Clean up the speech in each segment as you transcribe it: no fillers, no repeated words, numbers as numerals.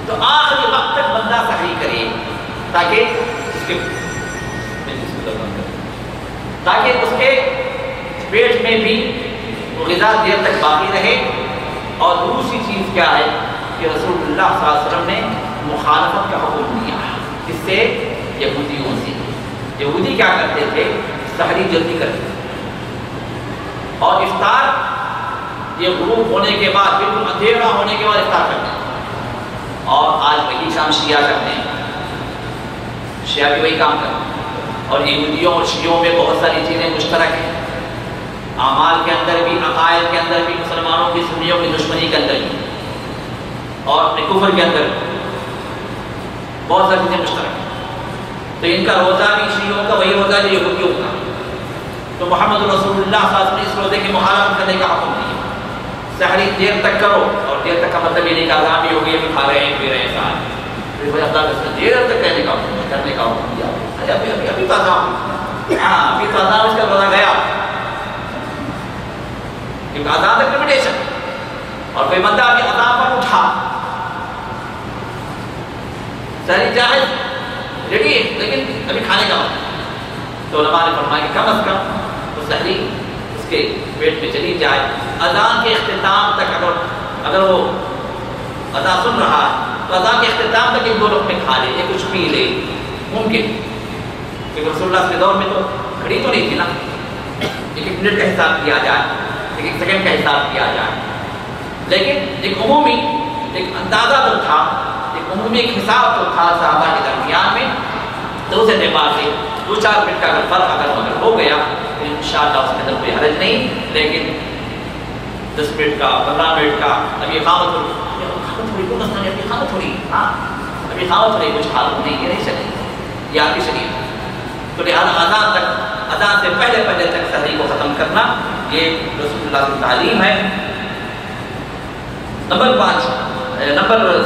تو آخری وقت تک بندہ سحری کرے تاکہ اس کے پیٹ میں بھی غذا دیر تک باقی رہے. اور دوسری چیز کیا ہے کہ رسول اللہ صلی اللہ علیہ وسلم نے مخالفت کا حکم دیا. اس سے یہودیوں سے. یہودی کیا کرتے تھے؟ سحری جلدی کرتے تھے اور افطار یہ غروب ہونے کے بعد بالکل اندھیرا ہونے کے بعد افطار کرتے ہیں. اور آج وہی کام شیعہ کرتے ہیں. شیعہ بھی وہی کام کرتے ہیں. اور یہودیوں اور شیعوں میں بہت ساری چیزیں مشترک ہیں. اعمال کے اندر بھی، عقائد کے اندر بھی، مسلمانوں کی سنیوں کی دشمنی کے اندر بھی، اور اپنے کفر کے اندر بھی بہت ساری چیزیں مشترک ہیں. تو ان کا روزہ بھی شیعوں کا وہی روزہ جو یہودیوں کا. تو محمد رسول اللہ صلی اللہ علیہ وسلم نے اس روزے کی مخالفت کرنے کا حکم دیا. سحری دیر تک کرو. اور دیر تک کا مطلب یہ نہیں کہ اذان بھی ہوگی ابھی کھا رہے ہیں پی رہے ہیں ساتھ دیر تک کرنے کا حکم دیا. ابھی تو اذان، ہاں ابھی تو اذان اس کا روزہ گیا. کیونکہ اذان تک لمیٹیشن. اور کوئی بندہ ابھی اذان پر اٹھا سحری جائز ریڈی ہے لیکن ابھی کھانے کا وقت. تو علماء نے فرمایا کہ کم از کم تو سحری اس کے پیٹ میں چلی جائے. اذان کے اختتام تک اگر وہ اذان سن رہا ہے تو اذان کے اختتام تک ایک دو لقمے کھا لے یا کچھ پی لے ممکن. کیونکہ رسول اللہ کے دور میں تو گھڑی تو نہیں تھی نا. ایک منٹ کا حساب کیا جائے، ایک سیکنڈ کا حساب کیا جائے. لیکن ایک عمومی ایک اندازہ تو تھا، ایک عمومی ایک حساب تو تھا صحابہ کے درمیان میں. تو اس اعتبار سے 2-4 منٹ کا اگر فرق اگر ہو گیا تو انشاءاللہ اس کے اندر کوئی حرج نہیں. لیکن 10 منٹ کا 15 منٹ کا ابھی خامت تھوڑی کچھ حالت نہیں، یہ نہیں چلے یہ آپ کی شریعت. تو لہٰذا اذان سے پہلے تک سحری کو ختم کرنا یہ رسول اللہ کی تعلیم ہے. نمبر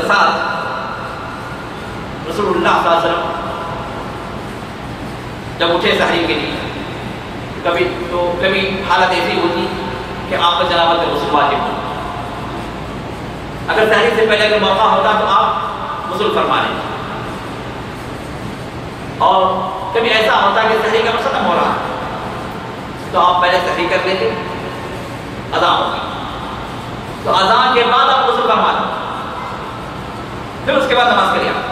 7 رسول اللہ صلی اللہ علیہ وسلم جب اٹھے سحری کے لیے کبھی حالت ایسی ہوتی کہ آپ کو جنابت کا غسل واجب ہو. اگر سحری سے پہلے اگر موقع ہوتا تو آپ غسل فرما لیں. اور کبھی ایسا ہوتا کہ سحری کا وقت ختم ہو رہا تو آپ پہلے سحری کر لیتے، اذان ہوگی تو اذان کے بعد آپ غسل فرما لیں، پھر اس کے بعد نماز کے لیے آپ.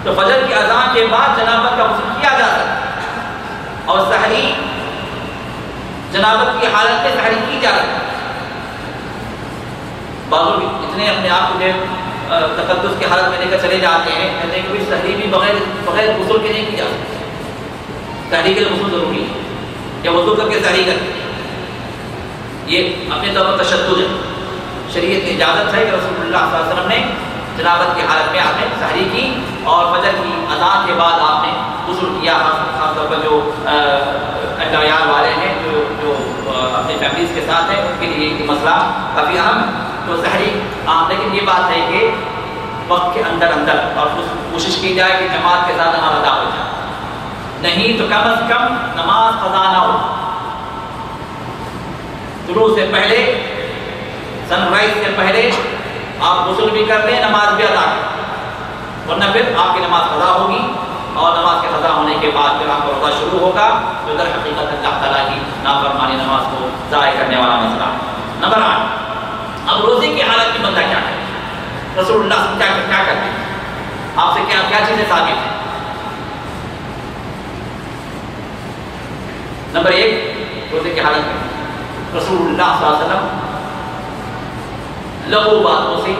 تو فجر کی اذان کے بعد جنابت کا غسل کیا جا سکتا ہے اور سحری جنابت کی حالت میں سحری کی جا سکتی ہے. بعض لوگ اتنے اپنے آپ کو تقدس کی حالت میں لے کر چلے جاتے ہیں، کہتے ہیں کہ سحری بھی بغیر غسل کے نہیں کی جا سکتی. سحری کے لیے غسل ضروری ہے یا وضو کر کے سحری کرتے ہیں. یہ اپنے طور پر تشدد ہے. شریعت کی اجازت ہے کہ رسول اللہ صلی اللہ علیہ وسلم نے جنابت کی حالت میں آپ نے سحری کی اور فجر کی اذان کے بعد آپ نے غسل کیا. خاص طور پر جو عیال والے ہیں جو اپنی فیملیز کے ساتھ ہیں ان کے لیے یہ مسئلہ کافی اہم ہے. تو سحری لیکن یہ بات ہے کہ وقت کے اندر اور کوشش کی جائے کہ جماعت کے ساتھ نماز ادا ہو جائے. نہیں تو کم از کم نماز قضا نہ ہو. شروع سے پہلے سن رائز سے پہلے آپ غسل بھی کر لیں، نماز بھی ادا کریں، ورنہ پھر آپ کی نماز قضا ہوگی اور نماز کے قضا ہونے کے بعد پھر آپ کا روزہ شروع ہوگا جو در حقیقت اللہ تعالیٰ کی نافرمانی نماز کو ضائع کرنے والا مسئلہ. نمبر 8 اب روزے کی حالت میں بندہ کیا کرے؟ رسول اللہ صلی اللہ علیہ وسلم کیا کرتے ہیں؟ آپ سے کیا چیزیں ثابت ہیں؟ نمبر 1 روزے کی حالت میں رسول اللہ صلی اللہ علیہ وسلم لغو باتوں سے،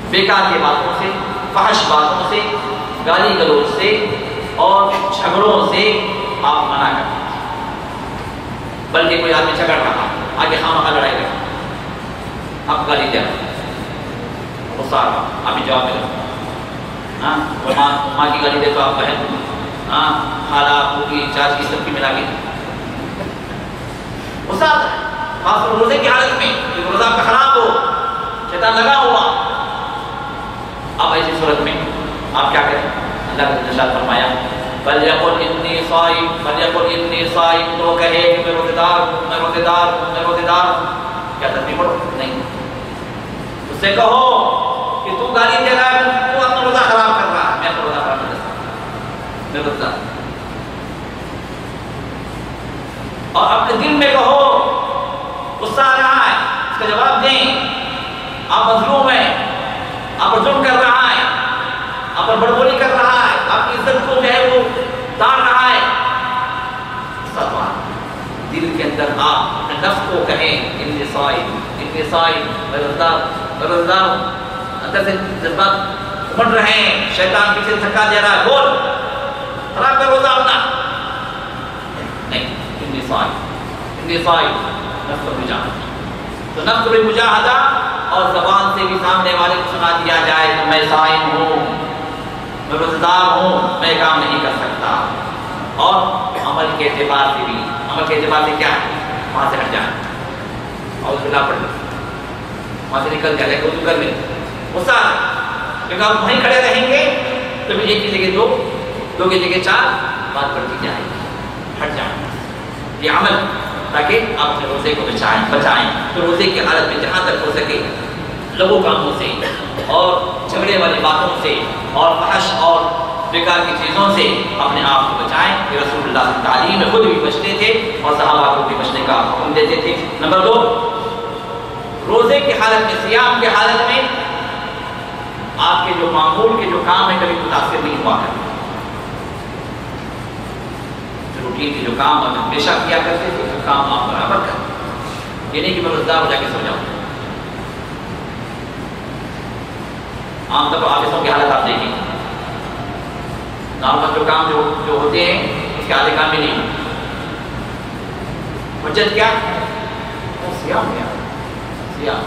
بیکار کی باتوں سے، فحش باتوں سے، گالی گلوچ سے اور جھگڑوں سے آپ منع کرتے ہیں. بلکہ کوئی آدمی جھگڑ رہا آگے خواہ لڑائی کرتا آپ گالی دے رہا غصہ آ رہا آپ ہی جواب دے رہا. ماں کی گالی دے تو آپ بہن، خالہ پھوپھی چاچی سب کی ملا کے غصہ آتا ہے. خاص طور روزے کی حالت میں روزہ کا خراب ہو، شیطان لگا ہوا. اب ایسی صورت میں آپ کیا کریں؟ اللہ نے ارشاد فرمایا فَلْيَقُلْ إِنِّي صَائِمٌ تو کہے کہ میں روزے دار ہوں. کیا ترتیب پڑھو؟ نہیں. اس سے کہو کہ تو گالی اور اپنے دل میں کہو غصہ آ رہا ہے اس کا جواب دیں، آپ مظلوم ہیں، آپ پر ظلم کر رہا ہے، آپ پر بڑبولی کر رہا ہے، آپ کی عزت کو جو ہے وہ داڑ رہا ہے، دل کے اندر آپ اپنے نفس کو کہیں انی صائم بردار اندر سے جذبات امڑ رہے ہیں، شیطان پیچھے دھکا دے رہا ہے، بول خراب کر روزہ اپنا، نہیں انی صائم نفس المجاہدہ، تو نفس المجاہدہ اور زبان سے بھی سامنے والے کو سنا دیا جائے کہ میں صائم ہوں، میں روزہ دار ہوں، میں کام نہیں کر سکتا، اور عمل کے اعتبار سے بھی، عمل کے اعتبار سے کیا ہے، وہاں سے ہٹ جائیں اور اس پڑھ لیں، وہاں سے نکل جائے وضو کر لیں، غصہ کیونکہ آپ وہیں کھڑے رہیں گے تو ایک کی جگہ دو کی جگہ 4 بات بڑھتی جائے گی، ہٹ جائیں یہ عمل، تاکہ آپ اپنے روزے کو بچائیں۔ تو روزے کی حالت میں جہاں تک ہو سکے لغو کاموں سے اور جھگڑے والی باتوں سے اور فحش اور بیکار کی چیزوں سے اپنے آپ کو بچائیں، کہ رسول اللہ کی تعلیم میں خود بھی بچتے تھے اور صحابہ کو بھی بچنے کا حکم دیتے تھے۔ نمبر 2، روزے کی حالت میں، صیام کی حالت میں آپ کے جو معمول کے جو کام ہیں کبھی متاثر نہیں ہوا کرتے، روٹین کے جو کام آپ ہمیشہ کیا کرتے تھے وہ کام آپ برابر کرتے، یہ نہیں کہ میں روزدار ہو جا کے سو جاؤں۔ عام طور پر آفسوں کی حالت آپ دیکھیں، نارمل جو کام جو ہوتے ہیں اس کے آدھے کام بھی نہیں ہوتے، حجت کیا؟ وہ صیام کیا؟ صیام،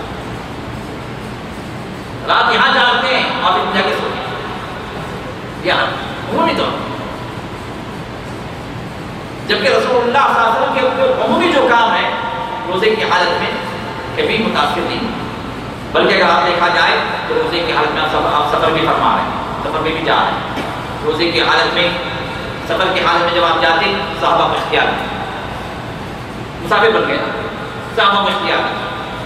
رات یہاں جاگتے ہیں آفس میں جا کے سوتے ہیں، یہاں عمومی طور پر، جبکہ رسول اللہ صلی اللہ علیہ وسلم کے عمومی جو کام ہے روزے کی حالت میں کبھی متاثر نہیں، بلکہ اگر آپ دیکھا جائے تو روزے کی حالت میں آپ سفر بھی فرما رہے ہیں، سفر میں بھی جا رہے ہیں، روزے کی حالت میں، سفر کی حالت میں جب آپ جاتے صحابہ کو اختیار مسافر بن گئے، صحابہ کو اختیار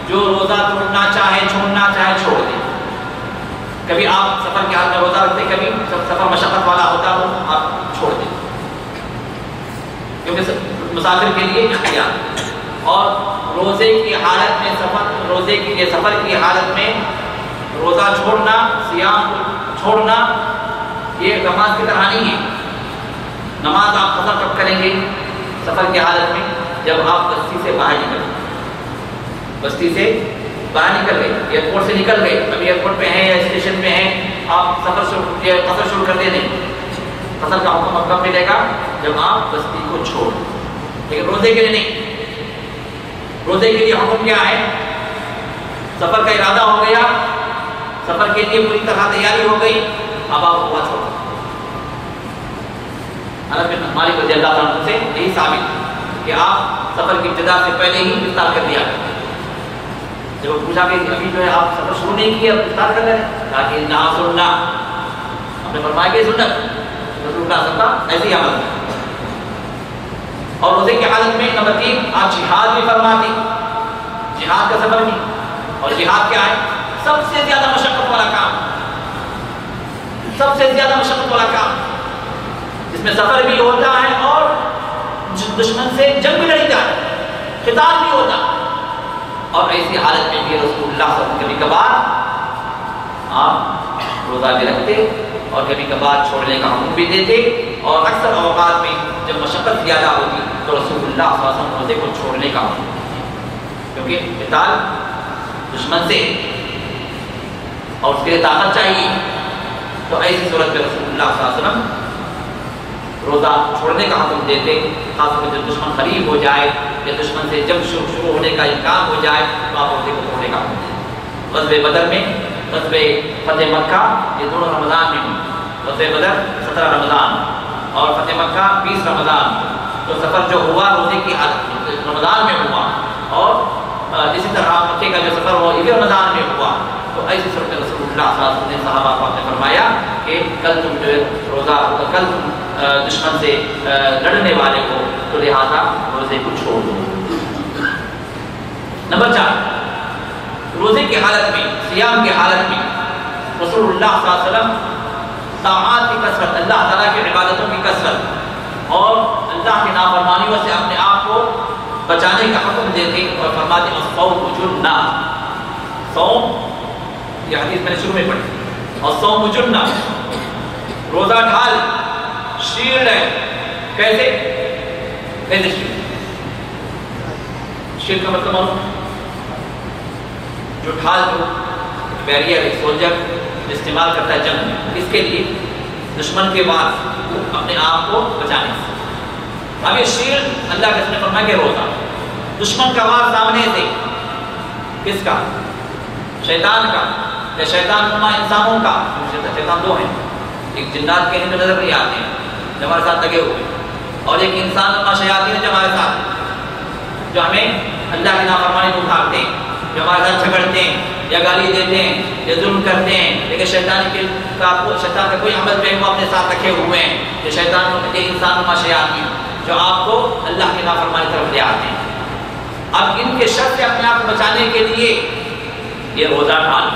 جو روزہ توڑنا چاہے چھوڑنا چاہے چھوڑ دے، کبھی آپ سفر کی حالت میں روزہ رکھتے، کبھی سفر مشقت والا ہوتا ہو آپ چھوڑ دیں، کیونکہ مسافر کے لیے اختیار۔ اور روزے کی حالت میں سفر کی حالت میں روزہ چھوڑنا، صیام کو چھوڑنا یہ نماز کی طرح نہیں ہے۔ نماز آپ قضا کب کریں گے؟ سفر کی حالت میں، جب آپ بستی سے باہر نکل گئے، بستی سے باہر نکل گئے، ایئرپورٹ سے نکل گئے، ابھی ایئرپورٹ پہ ہیں یا اسٹیشن پہ ہیں، آپ قصر شروع کر دیں، نہیں، قصر کا حکم اب کب ملے گا؟ جب آپ بستی کو چھوڑ، لیکن روزے کے لیے نہیں۔ روزے کے لیے حکم کیا ہے؟ سفر کا ارادہ ہو گیا، سفر کے لیے پوری طرح تیاری ہو گئی، اب آپ روزہ چھوڑ۔ انس بن مالک رضی اللہ عنہ سے یہی ثابت ہے کہ آپ سفر کی ابتدا سے پہلے ہی افطار کر دیا کرتے۔ جب پوچھا کہ ابھی جو ہے آپ سفر شروع نہیں کیا، افطار کر رہے ہیں، کہا کہ نہ سننا، ہم نے فرمایا کہ سنت رسول اللہ صلی اللہ علیہ وسلم ایسے ہی عمل ہے۔ اور روزے کی حالت میں نمبر 3 آپ جہاد بھی فرماتے، جہاد کا سفر بھی، اور جہاد کیا ہے؟ سب سے زیادہ مشقت والا کام، سب سے زیادہ مشقت والا کام، جس میں سفر بھی ہوتا ہے اور دشمن سے جنگ بھی لڑتا ہے، قتال بھی ہوتا ہے، اور ایسی حالت میں بھی رسول اللہ صلی اللہ علیہ وسلم کبھی کبھار آپ روزہ بھی رکھتے اور کبھی کبھار چھوڑنے کا حکم بھی دیتے، اور اکثر اوقات میں جب مشقت زیادہ ہوتی تو رسول اللہ صلی اللہ علیہ وسلم روزے کو چھوڑنے کا حکم دیتے، کیونکہ قتال دشمن سے اور اس کے لیے طاقت چاہیے، تو ایسی صورت میں رسول اللہ صلی اللہ علیہ وسلم روزہ چھوڑنے کا حکم دیتے، خاص طور پر جب دشمن قریب ہو جائے یا دشمن سے جنگ شروع ہونے کا امکان ہو جائے تو آپ روزے کو چھوڑنے کا حکم دیتے۔ غزوہ بدر میں، غزوہ فتح مکہ، یہ دونوں رمضان میں ہوئی، غزوہ بدر 17 رمضان اور فتح مکہ 20 رمضان، تو سفر جو ہوا روزے کی حالت رمضان میں ہوا، اور اسی طرح مکے کا جو سفر ہوا یہ بھی رمضان میں ہوا، تو ایسی صورت میں رسول اللہ صلی اللہ علیہ وسلم نے صحابہ کو نے فرمایا کہ کل تم جو روزہ، کل تم دشمن سے لڑنے والے کو، تو لہٰذا روزے کو چھوڑ دو۔ نمبر 4 روزے کی حالت میں، صیام کی حالت میں رسول اللہ صلی اللہ علیہ وسلم طاعات کی کثرت، اللہ تعالیٰ کی عبادتوں کی کثرت اور اللہ کی نافرمانیوں سے اپنے آپ کو بچانے کا حکم دیتے اور فرماتے الصوم جنہ، صوم یہ حدیث میں نے شروع میں پڑھی، الصوم جنہ، روزہ ڈھال شیلڈ ہے. کیسے شیلڈ؟ شیلڈ کا مطلب معلوم، جو ڈھال جو بیریئر ایک سولجر استعمال کرتا ہے جنگ میں، اس کے لیے دشمن کے بعد اپنے آپ کو بچانے سے. اب یہ شیلڈ اللہ کے اس نے فرمایا کہ روزہ، دشمن کا وار سامنے سے، کس کا؟ شیطان کا، یا شیطان نما انسانوں کا. شیطان دو ہیں، ایک جنات کے ہمیں نظر نہیں آتے ہیں جو ہمارے ساتھ لگے ہوئے، اور ایک انسان نما شیاطین ہیں جو ہمارے ساتھ، جو ہمیں اللہ کی نافرمانی کو اٹھاتے ہیں، جو ہمارے ساتھ جھگڑتے ہیں یا گالی دیتے ہیں یا ظلم کرتے ہیں. لیکن شیطان کا کوئی عمل جو ہے وہ اپنے ساتھ رکھے ہوئے ہیں، یہ شیطان کے انسان نما شیاطین جو آپ کو اللہ کی نافرمانی طرف لے آتے ہیں. اب ان کے شر سے اپنے آپ کو بچانے کے لیے یہ روزہ ڈھال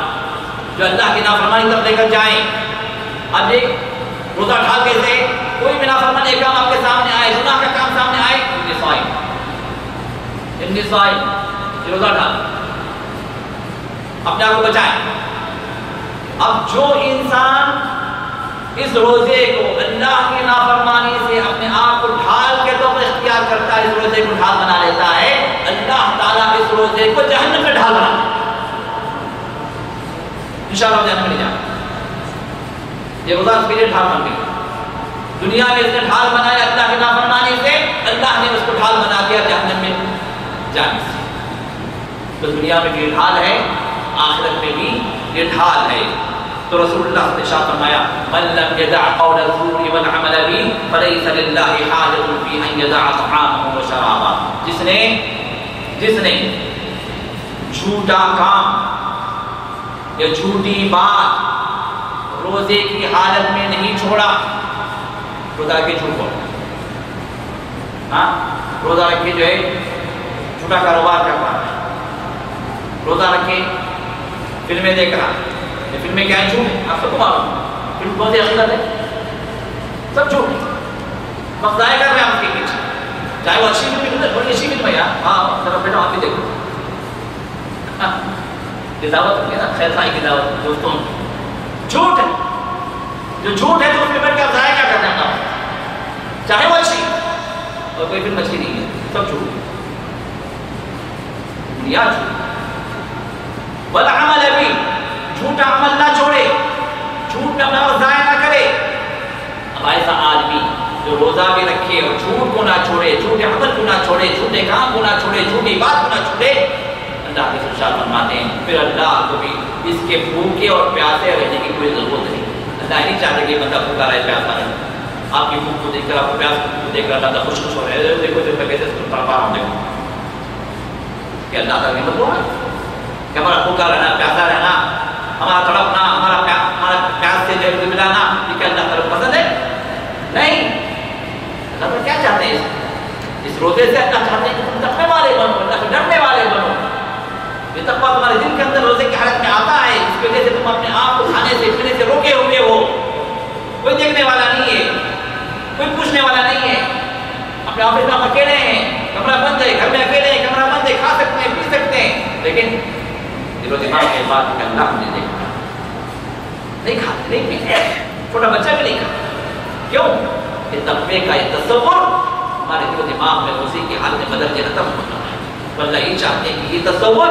جو اللہ کی نافرمانی طرف لے کر جائیں. اب ایک روزہ ڈھال کیسے؟ کوئی بھی نافرمانی کام آپ کے سامنے آئے، گناہ کا کام سامنے آئے، یہ روزہ ڈھال اپنے آپ کو بچائیں. اب جو انسان اس روزے کو اللہ کی نافرمانی سے اپنے آپ کو ڈھال کے طور پر اختیار کرتا ہے، اس روزے کو ڈھال بنا لیتا ہے، اللہ تعالیٰ اس روزے کو جہنم میں ڈھال بنا لیتا ہے. انشاءاللہ جہنم میں نہیں جانا. یہ روزہ اس کے لیے ڈھال بن گئی. دنیا میں اس نے ڈھال بنایا اللہ کی نافرمانی سے، اللہ نے اس کو ڈھال بنا دیا جہنم میں جانے سے. تو دنیا میں بھی ڈھال ہے، آخرت میں بھی یہ ڈھال ہے. تو رسول اللہ نے ارشاد فرمایا من لم يدع قول الزور والعمل به فليس لله حاجة في ان يدع طعامه وشرابه. جس نے جھوٹا کام یا جھوٹی بات روزے کی حالت میں نہیں چھوڑا، روزہ کے جھوٹ بولا، ہاں روزہ رکھ کے جو ہے جھوٹا کاروبار کر رہا ہے، روزہ رکھ کے فلمیں دیکھ رہا ہے. یہ فلمیں کیا ہیں؟ جھوٹ ہے. آپ سب کو معلوم ہے فلم کون سی عقیدت ہے؟ سب جھوٹ ہے. وقت ضائع کر رہے ہیں آپ کے پیچھے، چاہے وہ اچھی فلم ہے، بڑی اچھی فلم ہے یار، ہاں ذرا بیٹا آپ بھی دیکھو. یہ دعوت ہوتی ہے نا، خیر خائی کی دعوت دوستوں، جھوٹ ہے. جو جھوٹ ہے تو اس میں بیٹھ کے آپ ضائع کیا کرنا ہے؟ چاہے وہ اچھی اور کوئی فلم اچھی نہیں ہے، سب جھوٹ ہے. دنیا جھوٹ. والعمل بھی، جھوٹا عمل نہ چھوڑے، جھوٹ میں اپنا وقت ضائع نہ کرے. اب ایسا آدمی جو روزہ بھی رکھے اور جھوٹ کو نہ چھوڑے، جھوٹے عمل کو نہ چھوڑے، جھوٹے کام کو نہ چھوڑے، جھوٹی بات کو نہ چھوڑے، اللہ کے ارشاد فرماتے ہیں پھر اللہ کو بھی اس کے بھوکے اور پیاسے رہنے کی کوئی ضرورت نہیں. اللہ نہیں چاہتے کہ بندہ بھوکا رہے، پیاسا رہے. آپ کی بھوک کو دیکھ کر، آپ کو پیاس کو دیکھ کر اللہ خوش ہو رہے ہیں. دیکھو دیکھو کیسے تڑپا رہا ہوں، دیکھو کہ اللہ کا نعمت ہو رہا ہے کہ ہمارا بھوکا رہنا، پیاسا رہنا، ہمارا تڑپنا، ہمارا پیاس سے جو ملانا، یہ کہ اللہ تعالیٰ پسند ہے؟ نہیں. اللہ تعالیٰ کیا چاہتے ہیں؟ اس روزے سے اللہ چاہتے ہیں کہ تم تقوی والے بنو، اللہ سے ڈرنے والے بنو. یہ تقوی تمہارے دل کے اندر روزے کی حالت میں آتا ہے، اس وجہ سے تم اپنے آپ کو کھانے سے پینے سے روکے ہوئے ہو. کوئی دیکھنے والا نہیں ہے، کوئی پوچھنے والا نہیں ہے. اپنے آفس میں آپ اکیلے ہیں، کمرہ بند ہے، گھر میں اکیلے ہیں، کمرہ بند ہے، کھا سکتے ہیں، پی سکتے ہیں، لیکن دل و دماغ کے بعد کہ اللہ ہم نے دیکھا نہیں کھاتے، نہیں پیتے. چھوٹا بچہ بھی نہیں کھاتا. کیوں؟ یہ تقوی کا یہ تصور ہمارے دل و دماغ میں اسی کی حالت بدل کے ختم ہوتا ہے. اللہ یہ چاہتے ہیں کہ یہ تصور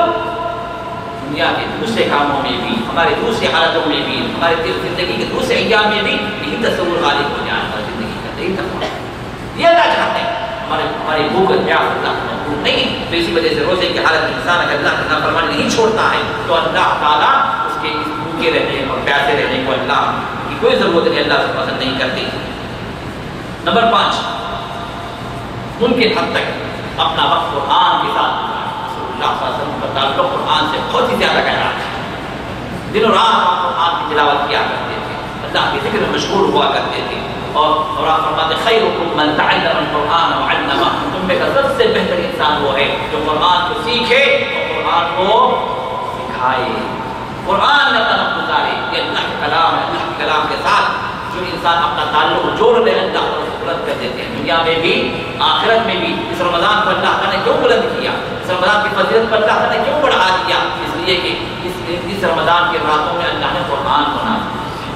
دنیا کے دوسرے کاموں میں بھی، ہمارے دوسری حالتوں میں بھی، ہمارے زندگی کے دوسرے ایام میں بھی یہی تصور غالب ہو جائے ہماری زندگی کا. یہی تقوی یہ اللہ چاہتے ہیں. ہماری بھوک پیاس اللہ مقبول نہیں. تو اسی وجہ سے روزے کی حالت میں انسان اگر اللہ کی نافرمانی نہیں چھوڑتا ہے تو اللہ تعالیٰ اس کے اس بھوکے رہنے اور پیاسے رہنے کو اللہ کی کوئی ضرورت نہیں، اللہ سے پسند نہیں کرتی. نمبر 5، ممکن حد تک اپنا وقت قرآن کے ساتھ رسول اللہ صلی اللہ علیہ وسلم کا تعلق قرآن سے بہت ہی زیادہ گہرا ہے. دن و رات آپ قرآن کی تلاوت کیا کرتے تھے، اللہ کے ذکر میں مشغول ہوا کرتے تھے. اور آپ فرماتے خیرکم من تعلم القرآن وعلمہ، تم میں کا سب سے بہتر انسان وہ ہے جو قرآن کو سیکھے اور قرآن کو سکھائے. قرآن میں اپنا گزارے. یہ اللہ کے کلام ہے، اللہ کے کلام کے ساتھ جو انسان اپنا تعلق جوڑ لے اللہ بلند کر دیتے ہیں، دنیا میں بھی آخرت میں بھی۔ اس رمضان کو اللہ تعالیٰ نے کیوں بلند کیا، اس رمضان کی فضیلت کو اللہ تعالیٰ نے کیوں بڑھا دیا؟ اس لیے کہ اس رمضان کے راتوں میں اللہ نے قرآن کو نازل کیا۔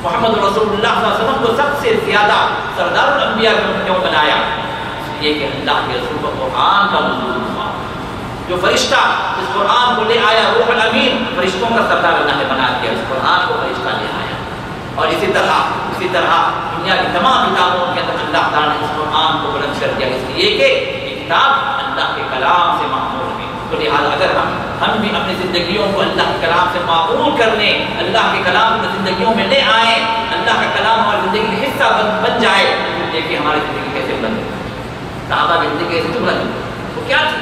محمد رسول اللہ صلی اللہ علیہ وسلم کو سب سے زیادہ سردار الانبیاء کیوں بنایا؟ اس لیے کہ اللہ کے رسول کو قرآن کا نزول ہوا، جو فرشتہ اس قرآن کو لے آیا، روح الامین، فرشتوں کا سردار اللہ نے بنا دیا، اس قرآن کو فرشتہ لے آیا۔ اور اسی طرح دنیا کی تمام کتابوں کے اندر اللہ تعالیٰ نے اس قرآن کو بلند کر دیا، اس لیے کہ یہ کتاب اللہ کے کلام سے معمول ہے۔ تو لہٰذا اگر ہم بھی اپنی زندگیوں کو اللہ کے کلام سے معمول کر لیں، اللہ کے کلام کو زندگیوں میں لے آئیں، اللہ کا کلام ہماری زندگی کا حصہ بن جائے، دیکھیے ہماری زندگی کیسے بلند ہوئی۔ صحابہ کی زندگی کیسے بلند ہوئی؟ وہ کیا تھے؟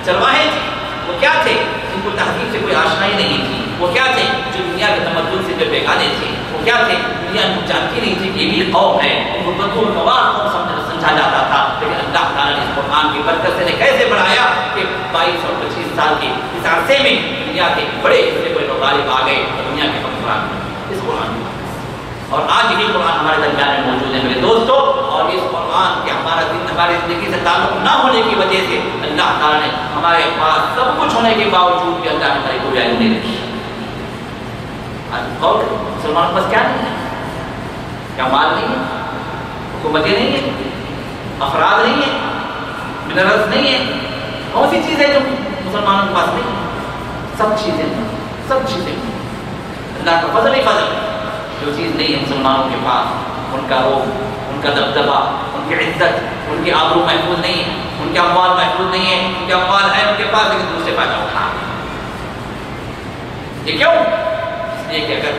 چرواہے تھے۔ وہ کیا تھے؟ جن کو تہذیب سے کوئی آشنائی نہیں تھی۔ وہ کیا تھے؟ جو دنیا کے تمدن سے جو بیگانے تھے۔ وہ کیا تھے؟ دنیا جانتی نہیں تھی کہ یہ بھی قوم ہے، ان کو بدو مواد قوم سمجھا جاتا تھا، لیکن اللہ تعالیٰ نے اس قرآن کی برکت سے کیسے بڑھایا کہ 22 اور 25 سال کے اس عرصے میں دنیا کے بڑے حصے کو غالب آ گئے اور دنیا کے حکمران اس قرآن میں۔ اور آج یہ قرآن ہمارے درمیان میں موجود ہے میرے دوستو، اور اس قرآن کے ہماری زندگی سے تعلق نہ ہونے کی وجہ سے اللہ تعالیٰ نے ہمارے پاس سب کچھ ہونے کے باوجود بھی اللہ نے ہماری کوئی ویلیو نہیں رکھی۔ اور مسلمانوں کے پاس کیا نہیں ہے؟ کیا مال نہیں ہے؟ حکومتیں نہیں ہیں؟ افراد نہیں ہیں؟ منرلز نہیں ہیں؟ کون سی چیزیں جو مسلمانوں کے پاس نہیں ہیں؟ سب چیزیں اللہ کا فضل ہی فضل۔ جو چیز نہیں ہے مسلمانوں کے پاس، ان کا روح، ان کا دبدبہ، ان کی عزت، ان کی آبرو محفوظ نہیں ہے، ان کے اموال محفوظ نہیں ہے، ان کے اموال ہیں ان کے پاس لیکن دوسرے فائدہ اٹھا۔ یہ کیوں؟ اس لیے کہ اگر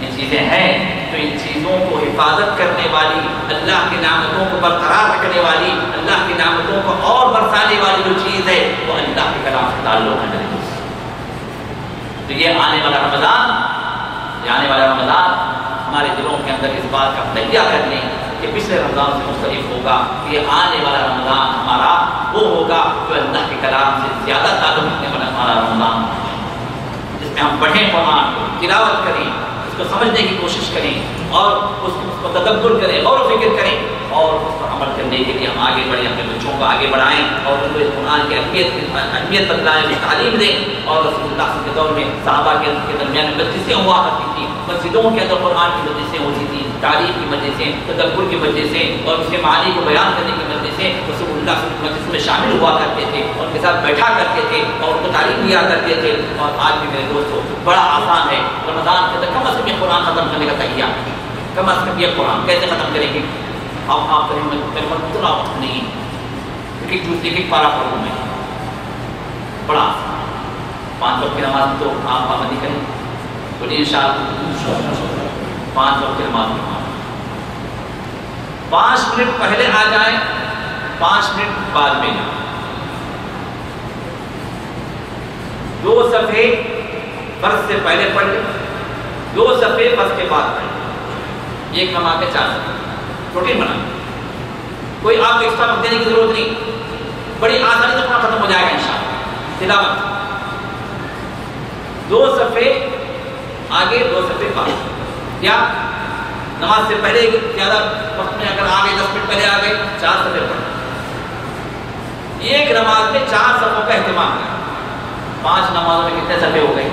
یہ چیزیں ہیں تو ان چیزوں کو حفاظت کرنے والی، اللہ کی نعمتوں کو برقرار رکھنے والی، اللہ کی نعمتوں کو اور برسانے والی جو چیز ہے وہ اللہ کے کلام سے تعلق ہے۔ تو یہ آنے والا رمضان ہمارے دلوں کے اندر اس بات کا تجزیہ کر لیں کہ پچھلے رمضان سے مختلف ہوگا، کہ آنے والا رمضان ہمارا وہ ہوگا جو اللہ کے کلام سے زیادہ تعلق رکھنے والا ہمارا رمضان، جس میں ہم پڑھیں قرآن کو، تلاوت کریں، اس کو سمجھنے کی کوشش کریں اور اس کو تدبر کریں، غور و فکر کریں اور اس پر عمل کرنے کے لیے ہم آگے بڑھیں، اپنے بچوں کو آگے بڑھائیں اور ان کو اس قرآن کی اہمیت بتلائیں، تعلیم دیں۔ اور رسول اللہ صلی اللہ علیہ وسلم کے دور میں صحابہ کے درمیان مجلسیں ہوا کرتی تھیں، مسجدوں کے اندر قرآن کی مجلسیں ہوتی تھیں، تعلیم کی مجلسیں، تدبر کی مجلسیں اور اس کے معانی کو بیان کرنے کی مجلسیں۔ رسول اللہ صلی اللہ علیہ وسلم مجلس میں شامل ہوا کرتے تھے اور ان کے ساتھ بیٹھا کرتے تھے اور ان کو تعلیم دیا کرتے تھے۔ اور آج بھی میرے دوستوں بڑا آسان ہے رمضان کے اندر کم از کم یہ قرآن ختم کرنے کا تہیا، کم از کم یہ قرآن کیسے ختم کریں گے؟ آپ کریں میرے پاس اتنا وقت نہیں، ایک پارا پڑھوں میں، بڑا آسان۔ 5 وقت کی نماز تو آپ پابندی کریں تو انشاءاللہ 5 وقت کی نماز پڑھیں، 5 منٹ پہلے آ جائیں، 5 منٹ بعد میں جائیں، 2 صفحے فرض سے پہلے پڑھ لیں، 2 صفحے فرض کے بعد پڑھ لیں، ایک نماز کے 4 صفحے روٹین بنا، کوئی آپ کو ایکسٹرا وقت دینے کی ضرورت نہیں، بڑی آسانی سے اپنا ختم ہو جائے گا انشاءاللہ۔ تلاوت 2 صفحے آگے 2 صفحے بعد، یا نماز سے پہلے زیادہ وقت میں اگر آگے 10 منٹ پہلے آ گئے 4 صفحے پڑھ، ایک نماز میں 4 صفحوں کا اہتمام کریں۔ 5 نمازوں میں کتنے صفحے ہو گئے؟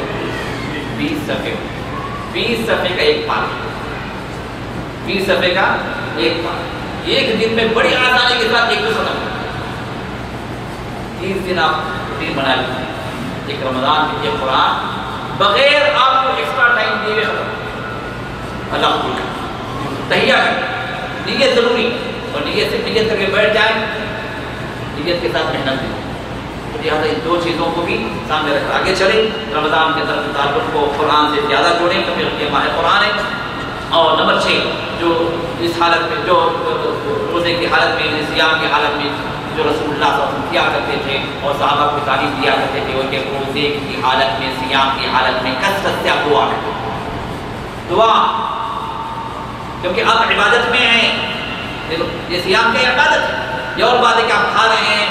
20 صفحے، 20 صفحے کا ایک پارہ، 20 صفحے کا ایک پارہ، ایک دن میں بڑی آسانی کے ساتھ ایک تو ختم، 30 دن آپ روٹین بنا لیجیے، ایک رمضان میں یہ قرآن بغیر آپ کو ایکسٹرا ٹائم دیے ہوئے ختم۔ اللہ قبول کرے، تہیہ کریں، نیت ضروری، اور نیت سے نیت کر کے بیٹھ جائیں، نیت کے ساتھ محنت دیں۔ لہٰذا ان 2 چیزوں کو بھی سامنے رکھ آگے چلیں، رمضان کے طرف تعلق کو قرآن سے زیادہ جوڑیں کیونکہ یہ ماہ قرآن ہے۔ اور نمبر 6 جو اس حالت میں، جو روزے کی حالت میں، صیام کی حالت میں جو رسول اللہ صلی اللہ علیہ وسلم کیا کرتے تھے اور صحابہ کو تعلیم دیا کرتے تھے، وہ کہ روزے کی حالت میں، صیام کی حالت میں کثرت سے دعا کرتے تھے، دعا، کیونکہ آپ عبادت میں ہیں، یہ صیام کی عبادت ہے۔ یہ اور بات ہے کہ آپ کھا رہے ہیں،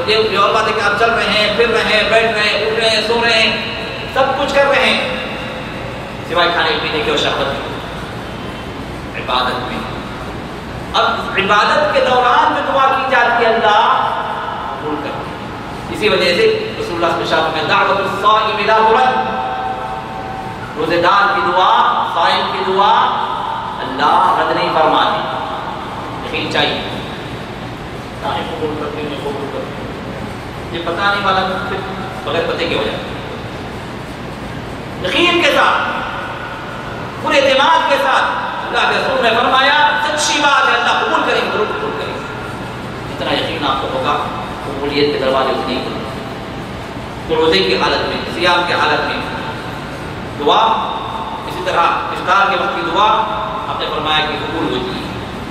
یہ اور بات ہے کہ آپ چل رہے ہیں، پھر رہے ہیں، بیٹھ رہے ہیں، اٹھ رہے ہیں، سو رہے ہیں، سب کچھ کر رہے ہیں سوائے کھانے پینے کے اور شہوت کی۔ عبادت میں اب عبادت کے دوران میں دعا کی جاتی ہے، اللہ قبول کرتا ہے۔ اسی وجہ سے رسول اللہ صلی اللہ علیہ وسلم میں دعوت الصائم لا ترد، روزے دار کی دعا، صائم کی دعا اللہ رد نہیں فرماتے۔ یقین چاہیے، قبول کرتے ہیں، قبول کرتے ہیں، یہ پتہ نہیں والا پھر بغیر پتے کے ہو جاتا ہے۔ یقین کے ساتھ، پورے اعتماد کے ساتھ، اللہ کے رسول نے فرمایا سچی بات ہے، اللہ قبول کریں گے، ضرور قبول کریں گے۔ جتنا یقین آپ کو ہوگا قبولیت کے دروازے اتنے ہی کھلیں گے۔ تو روزے کی حالت میں، صیام کی حالت میں دعا، اسی طرح افطار کے وقت کی دعا آپ نے فرمایا کہ قبول ہوتی ہے۔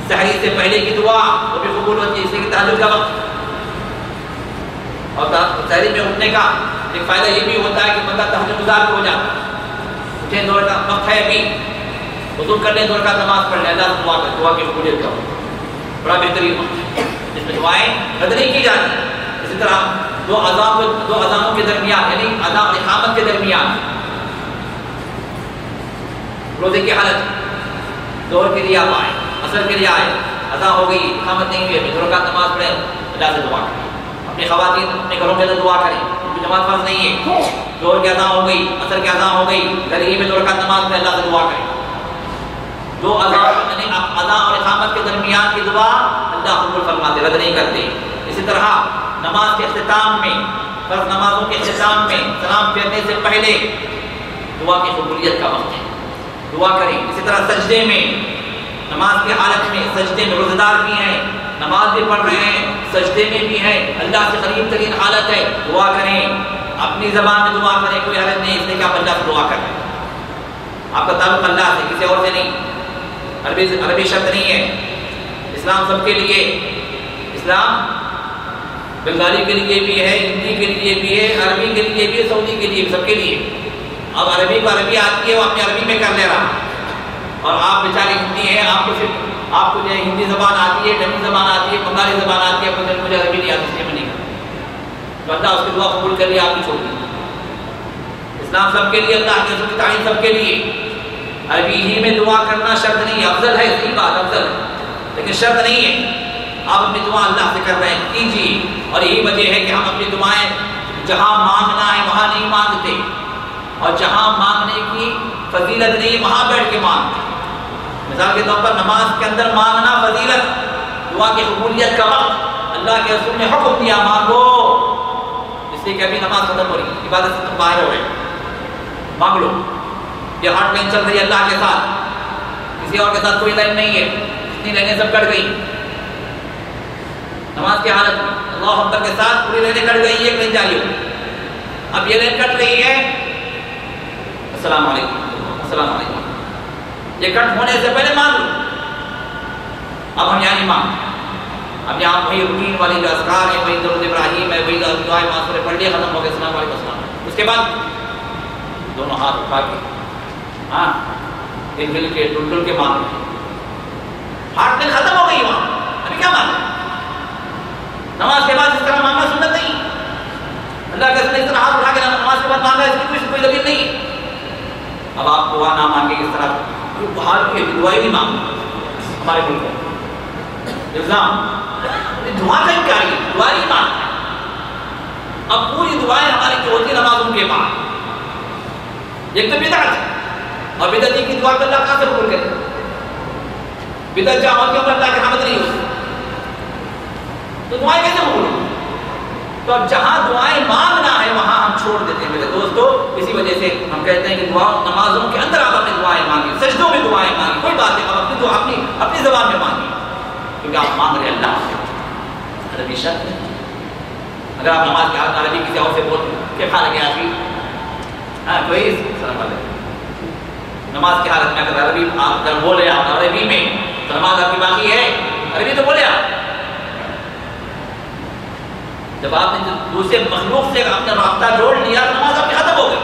سحری سے پہلے کی دعا وہ بھی قبول ہوتی ہے، اس لیے کہ تہجد کا وقت، اور سحری میں اٹھنے کا ایک فائدہ یہ بھی ہوتا ہے کہ بندہ تہجد گزار ہو جاتا ہے۔ اٹھے، دور کا وقت ہے ابھی، وضو کر لیں، دور کا نماز پڑھ لیں، اللہ سے دعا کریں، دعا کی قبولیت کا بڑا بہترین وقت ہے جس میں دعائیں رد نہیں کی جاتی۔ اسی طرح دو اذانوں کے درمیان، یعنی اذان اور اقامت کے درمیان روزے کی حالت، ظہر کے لیے آپ آئے، عصر کے لیے آئے، اذان ہو گئی، اقامت نہیں ہوئی، دو رکعت نماز پڑھیں، اللہ سے دعا کریں۔ اپنی خواتین اپنے گھروں کے اندر دعا کریں، کیونکہ نماز فرض نہیں ہے، ظہر کی اذان ہو گئی، عصر کی اذان ہو گئی، گھر ہی میں دو رکعت نماز پڑھیں، اللہ سے دعا کریں۔ دو اذان یعنی اذان اور اقامت کے درمیان کی دعا اللہ قبول فرماتے، رد نہیں کرتے۔ اسی طرح نماز کے اختتام میں، فرض نمازوں کے اختتام میں سلام پھیرنے سے پہلے دعا کی قبولیت کا وقت ہے، دعا کریں۔ اسی طرح سجدے میں، نماز کی حالت میں، سجدے میں روزہ دار بھی ہیں، نماز بھی پڑھ رہے ہیں، سجدے میں بھی ہیں، اللہ سے قریب ترین حالت ہے، دعا کریں، اپنی زبان میں دعا کریں، کوئی حالت نہیں اس لیے کہ آپ اللہ سے دعا کر رہے ہیں، آپ کا تعلق اللہ سے، کسی اور سے نہیں۔ عربی شبد نہیں ہے، اسلام سب کے لیے، اسلام بنگالی کے لیے بھی ہے، ہندی کے لیے بھی ہے، عربی کے لیے بھی ہے، سعودی کے لیے بھی، سب کے لیے۔ اب عربی کو عربی آتی ہے، وہ اپنی عربی میں کر لے رہا، اور آپ بیچارے ہندی ہیں، آپ کو جو ہے ہندی زبان آتی ہے، ڈمی زبان آتی ہے، بنگالی زبان آتی ہے، مجھے عربی نہیں آتی، اس لیے میں نہیں کرتا، تو اللہ اس کی دعا قبول کر لیا، آپ کی چھوڑ دی۔ اسلام سب کے لیے، اللہ کے رسول کی تعلیم سب کے لیے۔ عربی ہی میں دعا کرنا شرط نہیں ہے، افضل ہے، صحیح بات افضل ہے، لیکن شرط نہیں ہے۔ آپ اپنی دعا اللہ سے کر رہے ہیں، کیجیے، اور یہی وجہ ہے کہ ہم اپنی دعائیں جہاں مانگنا ہے وہاں نہیں مانگتے، اور جہاں مانگنے کی فضیلت نہیں وہاں بیٹھ کے مانگتے۔ مثال کے طور پر نماز کے اندر مانگنا فضیلت، دعا کی قبولیت کا وقت، اللہ کے رسول نے حکم دیا مانگو، اس لیے کہ ابھی نماز ختم ہو رہی ہے، عبادت سے تم باہر ہو رہے، مانگ لو۔ یہ ہارڈ لائن چل رہی ہے اللہ کے ساتھ، کسی اور کے ساتھ کوئی لائن نہیں ہے، اتنی لائنیں سب کٹ گئی نماز کی حالت میں، اللہ اکبر کے ساتھ پوری لائنیں کٹ گئی، ایک لائن جاری ہو، اب یہ لائن کٹ رہی ہے، السلام علیکم السلام علیکم، یہ کٹ ہونے سے پہلے مان لو۔ اب ہم یہاں نہیں مانگتے، اب یہاں وہی روٹین والی جو اذکار ہے، وہی درود ابراہیم ہے، وہی دعائیں معصورے پڑھ لیے، ختم ہو گئے، السلام علیکم السلام علیکم۔ اس کے بعد دونوں ہاتھ اٹھا کے، ہاں ایک مل کے ڈل کے مانگ رہے، ہارٹ دل ختم ہو گئی وہاں، ابھی کیا مانگ رہے؟ نماز کے بعد اس طرح مانگنا سنت نہیں، اللہ کے رسول نے اس طرح ہاتھ اٹھا کے نماز کے بعد مانگا، اس کی کوئی دلیل نہیں ہے۔ اب آپ دعا نہ مانگے اس طرح، باہر کی دعائیں نہیں مانگتے ہمارے ملک میں، الزام دعا کا کیا ہے، دعا نہیں مانگتے۔ اب پوری دعائیں ہماری جو ہوتی نمازوں کے بعد، ایک تو بدعت ہے، اور بدعتی کی دعا کو اللہ کہاں سے قبول کرے؟ بدعت جہاں ہوتی ہے پر اللہ کی حمد نہیں ہوتی، تو دعائیں کیسے قبول ہوں؟ تو اب جہاں دعائیں مانگنا ہے وہاں ہم چھوڑ دیتے ہیں میرے دوستو۔ اسی وجہ سے ہم کہتے ہیں کہ دعا نمازوں کے اندر آپ اپنی دعائیں مانگیں، سجدوں میں دعائیں مانگیں، کوئی بات نہیں، آپ اپنی دعا اپنی زبان میں مانگیں، کیونکہ آپ مانگ رہے ہیں اللہ سے۔ عربی شرط ہے، اگر آپ نماز کے حالت عربی کسی اور سے بول کے کھا لگے آپ کی، ہاں کوئی السلام علیکم، نماز کی حالت میں اگر عربی آپ اگر بولے آپ عربی میں تو نماز آپ کی باقی ہے، عربی تو بولے آپ۔ جب آپ نے دوسرے مخلوق سے اپنا رابطہ جوڑ لیا تو نماز آپ کی ختم ہو گئی۔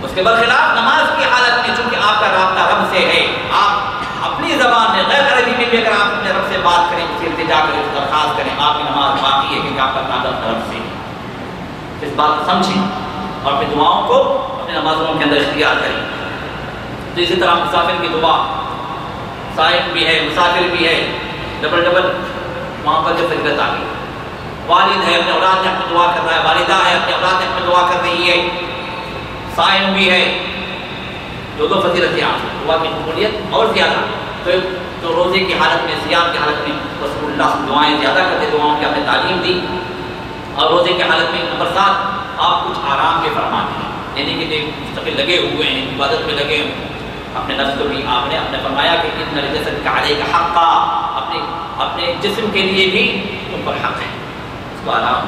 اس کے برخلاف نماز کی حالت میں چونکہ آپ کا رابطہ رب سے ہے، آپ اپنی زبان میں غیر عربی میں بھی اگر آپ اپنے رب سے بات کریں، اس سے التجا کریں، درخواست کریں، آپ کی نماز باقی ہے کیونکہ آپ کا تعلق رب سے ہے۔ اس بات کو سمجھیں اور اپنی دعاؤں کو اپنے نمازوں کے اندر اختیار کریں۔ تو اسی طرح مسافر کی دعا، صائم بھی ہے، مسافر بھی ہے، ڈبل ڈبل وہاں پر جو فضیلت آ گئی. والد ہے اپنے اولاد کے حق میں دعا کر رہا ہے، والدہ ہے اپنے اولاد کے حق میں دعا کر رہی ہے، صائم بھی ہے، دو فضیلتیں آ گئی، دعا کی قبولیت اور زیادہ. تو روزے کی حالت میں، صیام کی حالت میں رسول اللہ سے دعائیں زیادہ کرتے، دعاؤں کی آپ نے تعلیم دی. اور روزے کی حالت میں نمبر 7 آپ کچھ آرام کے فرماتے ہیں، یعنی کہ مستقل لگے ہوئے ہیں، عبادت میں لگے ہوئے. اپنے نفس کو بھی آپ نے فرمایا کہ ان لجسد کا علیہ کا حق کا، اپنے جسم کے لیے بھی تم پر حق ہے، اس کو آرام.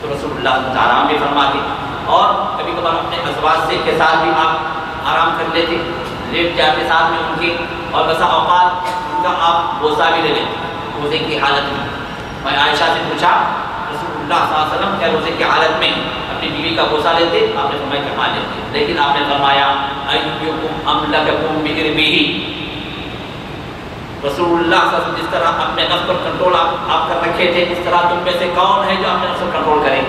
تو رسول اللہ آرام بھی فرماتے. اور کبھی کبھار اپنے ازواج سے کے ساتھ بھی آپ آرام کر لیتے، لیٹ جاتے ساتھ میں ان کے، اور بسا اوقات ان کا آپ بوسہ بھی لے لیتے روزے کی حالت میں. میں عائشہ سے پوچھا رسول اللہ صلی اللہ علیہ وسلم کیا روزے کی حالت میں اپنی بیوی کا بوسہ لیتے؟ آپ نے فرمایا کہ ہاں لیتے، لیکن آپ نے فرمایا ایکم املککم بعربہ. رسول اللہ صلی اللہ علیہ وسلم جس طرح اپنے نفس پر کنٹرول آپ کر رکھے تھے، اس طرح تم میں سے کون ہے جو اپنے نفس پر کنٹرول کرے؟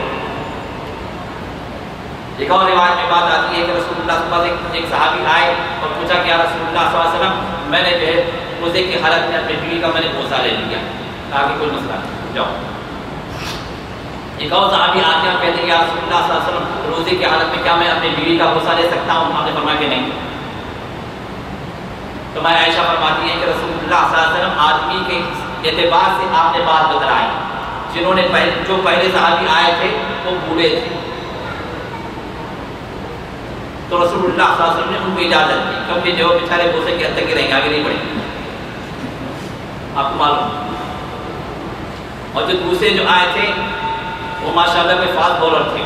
ایک اور روایت میں بات آتی ہے کہ رسول اللہ صلی اللہ علیہ وسلم ایک صحابی آئے اور پوچھا کہ یا رسول اللہ صلی اللہ علیہ وسلم میں نے جو ہے روزے کی حالت میں اپنی بیوی کا میں نے بوسہ لے لیا. کہا کہ کوئی مسئلہ نہیں، جاؤ. ایک اور صحابی آتے ہیں اور کہتے ہیں یا رسول اللہ صلی اللہ علیہ وسلم روزے کی حالت میں کیا میں اپنی بیوی کا بوسہ لے سکتا ہوں؟ آپ نے فرمایا کہ نہیں. تو میں عائشہ فرماتی ہے کہ رسول اللہ صلی اللہ علیہ وسلم آدمی کے اعتبار سے آپ نے بات بتلائی. جنہوں نے جو پہلے صحابی آئے تھے وہ بوڑھے تھے، تو رسول اللہ صلی اللہ علیہ وسلم نے ان کو اجازت دی، کیونکہ جو بیچارے بوسے کے حد تک ہی رہیں گے، آگے نہیں بڑھیں گے، آپ کو معلوم. اور جو دوسرے جو آئے تھے وہ ماشاءاللہ کوئی فاسٹ بولر تھے،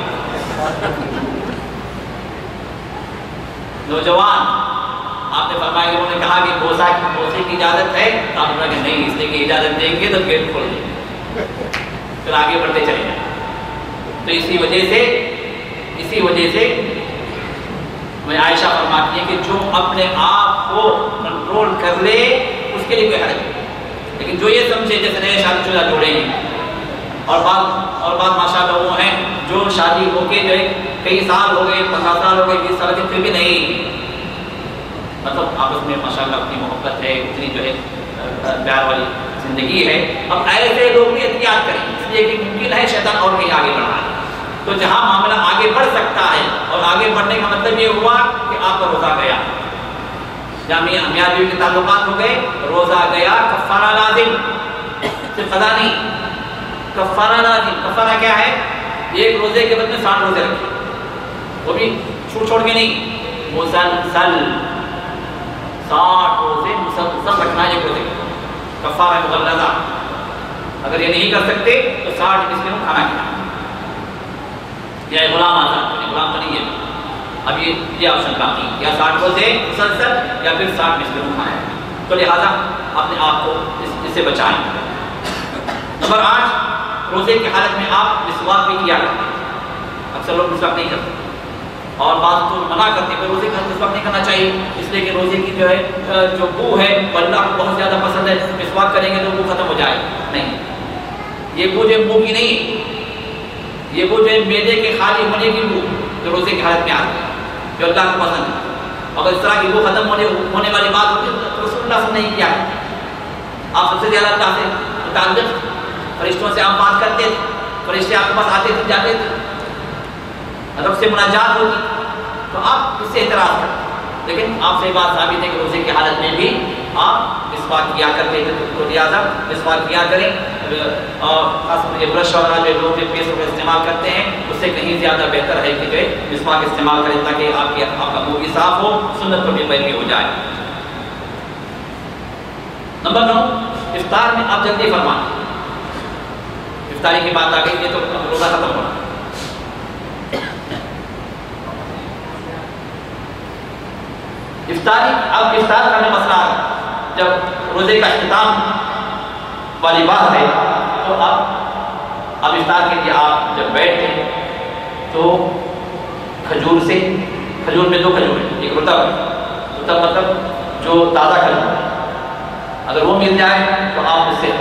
نوجوان. آپ نے فرمایا کہ انہوں نے کہا کہ بوسے کی اجازت ہے، تو آپ نے کہا کہ نہیں، اس لیے کہ اجازت دیں گے تو گیٹ کھول دیں گے، پھر آگے بڑھتے چلے جائیں. تو اسی وجہ سے میں عائشہ فرماتی ہے کہ جو اپنے آپ کو کنٹرول کر لے اس کے لیے کوئی حرج نہیں. لیکن جو یہ سمجھے جیسے نئے شادی شدہ جوڑے ہیں، اور بعض ماشاءاللہ وہ ہیں جو شادی ہو کے جو ہے کئی سال ہو گئے، 15 سال ہو گئے، 20 سال کے، پھر بھی نہیں، مطلب آپس میں ماشاءاللہ اپنی محبت ہے، اتنی جو ہے پیار والی زندگی ہے. اب ایسے لوگ بھی احتیاط کریں، اس لیے کہ ممکن ہے شیطان اور کہیں آگے بڑھا ہے. تو جہاں معاملہ آگے بڑھ سکتا ہے، اور آگے بڑھنے کا مطلب یہ ہوا کہ آپ کا روزہ گیا، جہاں میاں بیوی کے تعلقات ہو گئے، روزہ گیا، کفارہ لازم، صرف قضا نہیں، کفارہ لازم. کفارہ کیا ہے؟ ایک روزے کے بدلے 60 روزے رکھے، وہ بھی چھوڑ کے نہیں، مسلسل 60 روزے مسلسل رکھنا ہے ایک روزے کا. کفارہ مغلظہ. اگر یہ نہیں کر سکتے تو 60 مسکینوں کو کھانا کھلانا، یا غلام آزاد کریں، غلام تو نہیں ہے اب، یہ آپشن کافی، یا 60 روزے مسلسل یا پھر 60 مسکینوں کو کھانا ہے. تو لہٰذا اپنے آپ کو اس سے بچائیں. نمبر 8 روزے کی حالت میں آپ مسواک بھی کیا کرتے ہیں. اکثر لوگ مسواک نہیں کرتے، اور بعض تو منع کرتے ہیں کہ روزے کا مسواک نہیں کرنا چاہیے، اس لیے کہ روزے کی جو ہے جو بو ہے وہ اللہ کو بہت زیادہ پسند ہے، مسواک کریں گے تو بو ختم ہو جائے. نہیں، یہ بو جو بو کی نہیں، یہ بو جو ہے معدے کے خالی ہونے کی بو جو روزے کی حالت میں آتی ہے، جو اللہ کو پسند ہے. اگر اس طرح کی بو ختم ہونے والی بات ہوتی ہے تو رسول اللہ سے نہیں کیا. آپ سب سے زیادہ اللہ سے متعلق فرشتوں سے آپ بات کرتے تھے، فرشتے آپ کے پاس آتے تھے، جاتے تھے، رب سے مناجات ہوتی، تو آپ اس سے اعتراض کرتے. لیکن آپ سے بات ثابت ہے کہ روزے کی حالت میں بھی آپ مسواک کیا کرتے تھے. تو لہٰذا مسواک کیا کریں، اور خاص طور پر برش والا جو لوگ پیسٹ وغیرہ استعمال کرتے ہیں اس سے کہیں زیادہ بہتر ہے کہ جو ہے مسواک استعمال کریں، تاکہ آپ کا منہ بھی صاف ہو، سنت پر بھی پیروی ہو جائے. نمبر 9 افطار میں آپ جلدی فرمائیں. افطاری کی بات آ گئی ہے تو روزہ ختم ہونا. افطاری، اب افطار کا مسئلہ جب روزے کا اختتام والی بات ہے تو اب افطار کے لیے آپ جب بیٹھیں تو کھجور میں 2 کھجور ہیں، ایک رطب مطلب جو تازہ کھجور ہے، اگر وہ مل جائے تو آپ اس سے